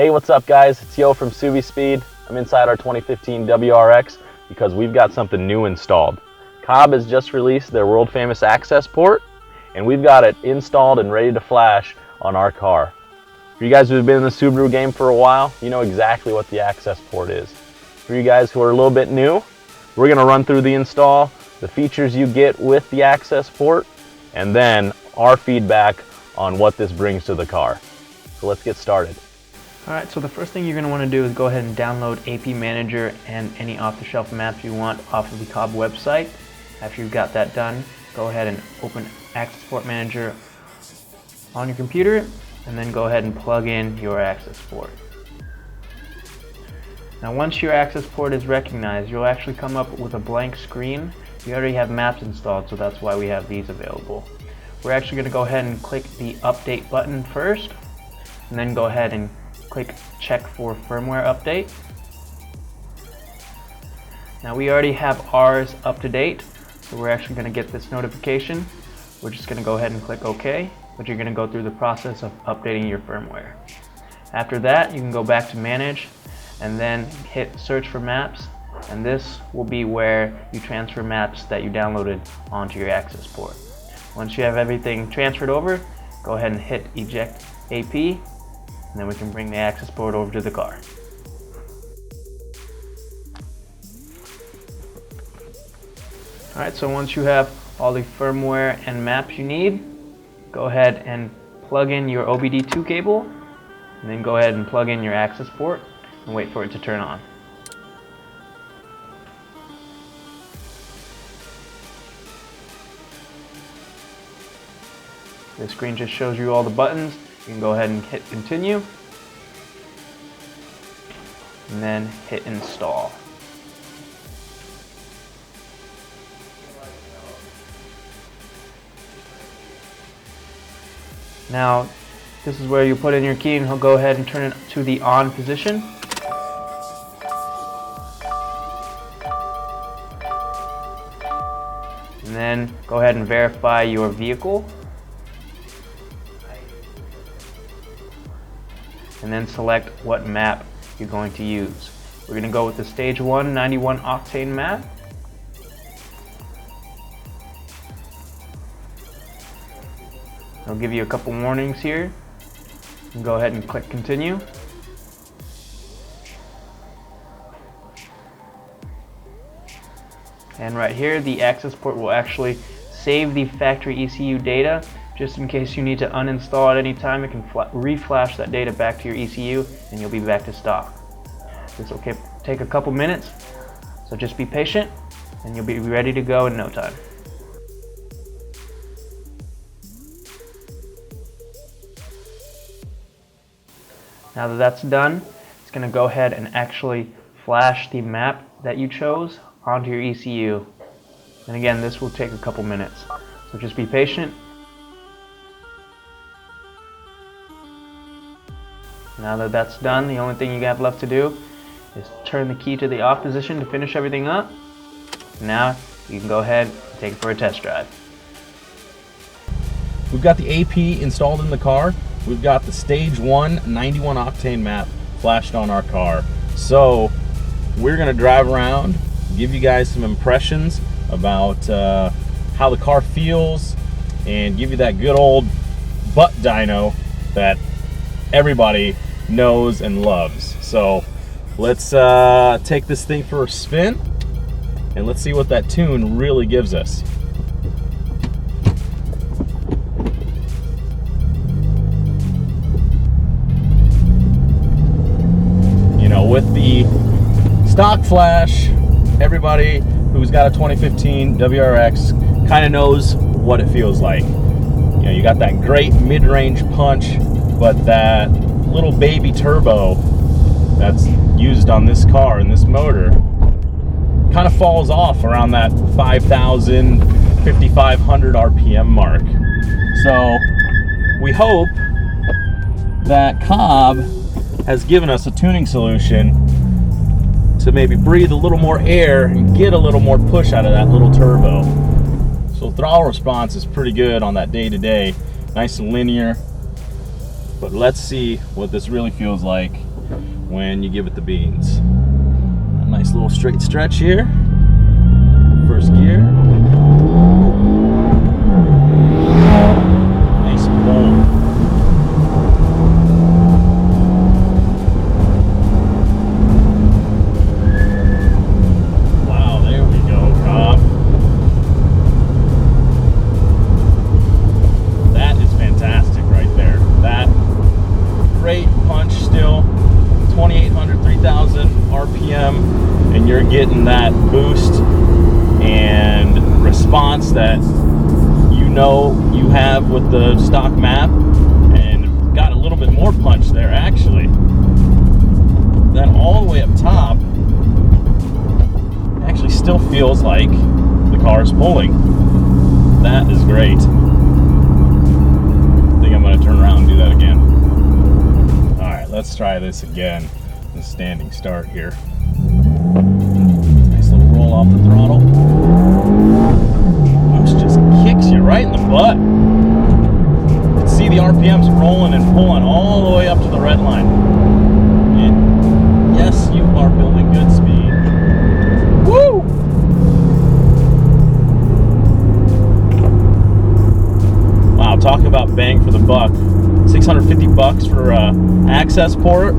Hey, what's up guys? It's Yo from Subispeed. I'm inside our 2015 WRX because we've got something new installed. Cobb has just released their world famous Accessport, and we've got it installed and ready to flash on our car. For you guys who've been in the Subaru game for a while, you know exactly what the Accessport is. For you guys who are a little bit new, we're going to run through the install, the features you get with the Accessport, and then our feedback on what this brings to the car. So let's get started. Alright, so the first thing you're going to want to do is go ahead and download AP Manager and any off-the-shelf maps you want off of the Cobb website. After you've got that done, go ahead and open Accessport Manager on your computer, and then go ahead and plug in your Accessport. Now once your Accessport is recognized, you'll actually come up with a blank screen. You already have maps installed, so that's why we have these available. We're actually going to go ahead and click the Update button first, and then go ahead and click Check for Firmware Update. Now we already have ours up to date, so we're actually going to get this notification. We're just going to go ahead and click OK, but you're going to go through the process of updating your firmware. After that, you can go back to Manage and then hit Search for Maps, and this will be where you transfer maps that you downloaded onto your Accessport. Once you have everything transferred over, go ahead and hit Eject AP, and then we can bring the Accessport over to the car. Alright, so once you have all the firmware and maps you need, go ahead and plug in your OBD2 cable, and then go ahead and plug in your Accessport and wait for it to turn on. This screen just shows you all the buttons. You can go ahead and hit Continue, and then hit Install. Now, this is where you put in your key, and he'll go ahead and turn it to the on position. And then go ahead and verify your vehicle. And then select what map you're going to use. We're going to go with the Stage 1 91 octane map. I'll give you a couple warnings here. You can go ahead and click Continue. And right here, the Accessport will actually save the factory ECU data. Just in case you need to uninstall at any time, it can reflash that data back to your ECU, and you'll be back to stock. This will take a couple minutes, so just be patient, and you'll be ready to go in no time. Now that that's done, it's going to go ahead and actually flash the map that you chose onto your ECU. And again, this will take a couple minutes, so just be patient. Now that that's done, the only thing you have left to do is turn the key to the off position to finish everything up. Now you can go ahead and take it for a test drive. We've got the AP installed in the car. We've got the Stage 1 91 octane map flashed on our car. So we're gonna drive around, give you guys some impressions about how the car feels, and give you that good old butt dyno that everybody knows and loves. So let's take this thing for a spin, and let's see what that tune really gives us. You know, with the stock flash, everybody who's got a 2015 WRX kind of knows what it feels like. You know, you got that great mid-range punch, but that little baby turbo that's used on this car and this motor kind of falls off around that 5,000, 5,500 RPM mark. So we hope that Cobb has given us a tuning solution to maybe breathe a little more air and get a little more push out of that little turbo. So throttle response is pretty good on that day-to-day, nice and linear. But let's see what this really feels like when you give it the beans. A nice little straight stretch here. First gear. Nice pull. Wow, there we go, Cobb. That is fantastic right there. That great punch still. 2,800, 3,000 RPM, and you're getting that boost and response that you know you have with the stock map, and got a little bit more punch there actually. Then all the way up top, actually still feels like the car is pulling. That is great. I think I'm going to turn around and do that again. Let's try this again. The standing start here. Nice little roll off the throttle. Boost just kicks you right in the butt. You can see the RPMs rolling and pulling all the way up to the red line. And yes, you are building good speed. Woo! Wow, talk about bang for the buck. $650 for Accessport.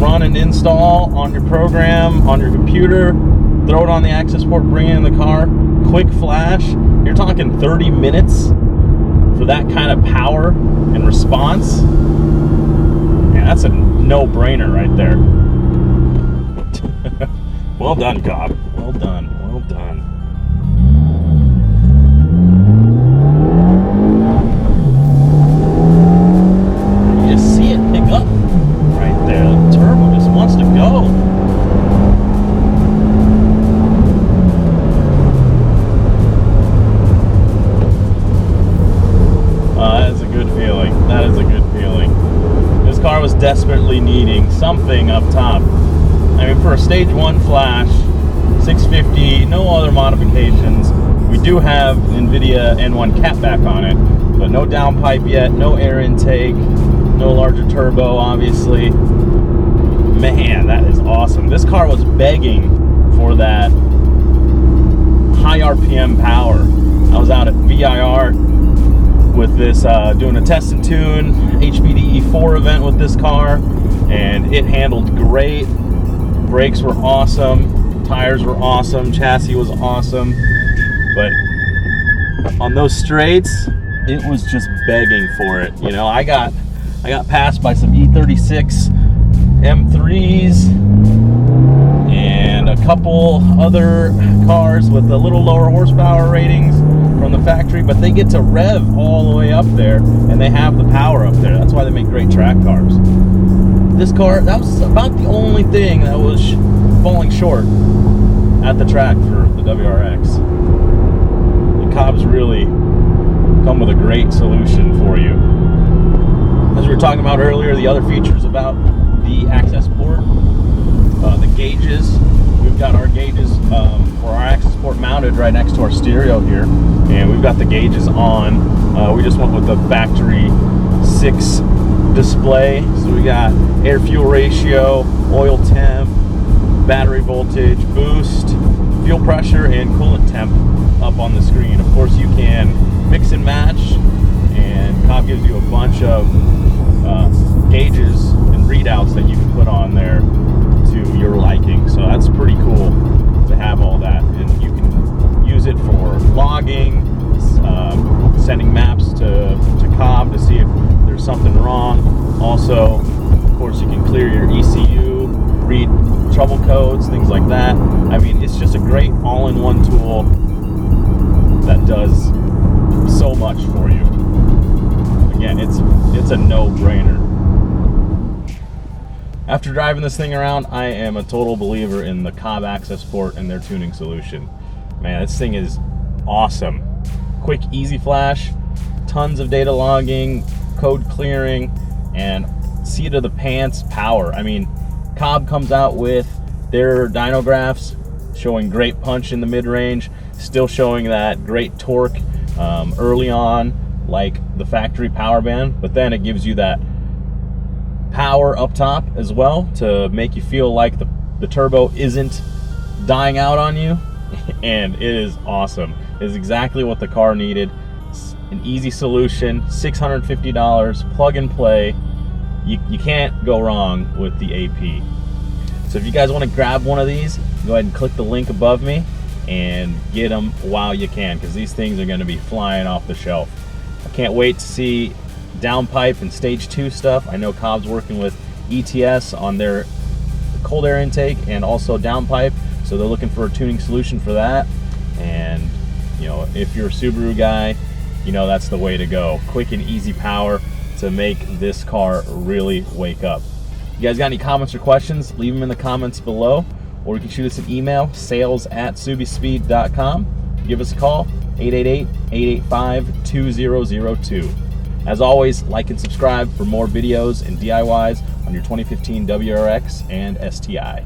Run and install on your program, on your computer. Throw it on the Accessport, bring it in the car. Quick flash. You're talking 30 minutes for that kind of power and response. Yeah, that's a no-brainer right there. Well done, Cobb. Well done. Well done. Desperately needing something up top. I mean, for a stage 1 flash, 650, no other modifications. We do have NVIDIA N1 catback on it, but no downpipe yet, no air intake, no larger turbo, obviously. Man, that is awesome. This car was begging for that high RPM power. I was out at VIR with this, doing a test and tune HPD E4 event with this car, and it handled great. Brakes were awesome, tires were awesome, chassis was awesome, but on those straights, it was just begging for it. You know, I got passed by some E36 M3s and a couple other cars with a little lower horsepower ratings from the factory, but they get to rev all the way up there, and they have the power up there. That's why they make great track cars. This car, that was about the only thing that was falling short at the track for the WRX. The Cobb's really come with a great solution for you. As we were talking about earlier, the other features about the Accessport, the gauges. We've got our gauges for our Accessport mounted right next to our stereo here, and we've got the gauges on. We just went with the factory 6 display, so we got air fuel ratio, oil temp, battery voltage, boost, fuel pressure, and coolant temp up on the screen. Of course, you can mix and match, and Cobb gives you a bunch of gauges and readouts that you can put on there to your liking. So that's pretty cool to have all that, and you can use it for logging, sending maps to Cobb to see if there's something wrong. Also, of course, you can clear your ECU, read trouble codes, things like that. I mean, it's just a great all-in-one tool that does so much for you. Again, it's a no-brainer. After driving this thing around, I am a total believer in the Cobb Accessport and their tuning solution. Man, this thing is awesome. Quick, easy flash, tons of data logging, code clearing, and seat of the pants power. I mean, Cobb comes out with their dyno graphs showing great punch in the mid-range, still showing that great torque early on, like the factory power band, but then it gives you that power up top as well to make you feel like the turbo isn't dying out on you. And it is awesome. It is exactly what the car needed. It's an easy solution, $650, plug and play. You can't go wrong with the AP. So if you guys want to grab one of these, go ahead and click the link above me and get them while you can, because these things are going to be flying off the shelf. I can't wait to see downpipe and stage 2 stuff. I know Cobb's working with ETS on their cold air intake and also downpipe, so they're looking for a tuning solution for that. And you know, if you're a Subaru guy, you know that's the way to go. Quick and easy power to make this car really wake up. You guys got any comments or questions, leave them in the comments below, or you can shoot us an email, sales@subispeed.com. Give us a call, 888-885-2002. As always, like and subscribe for more videos and DIYs on your 2015 WRX and STI.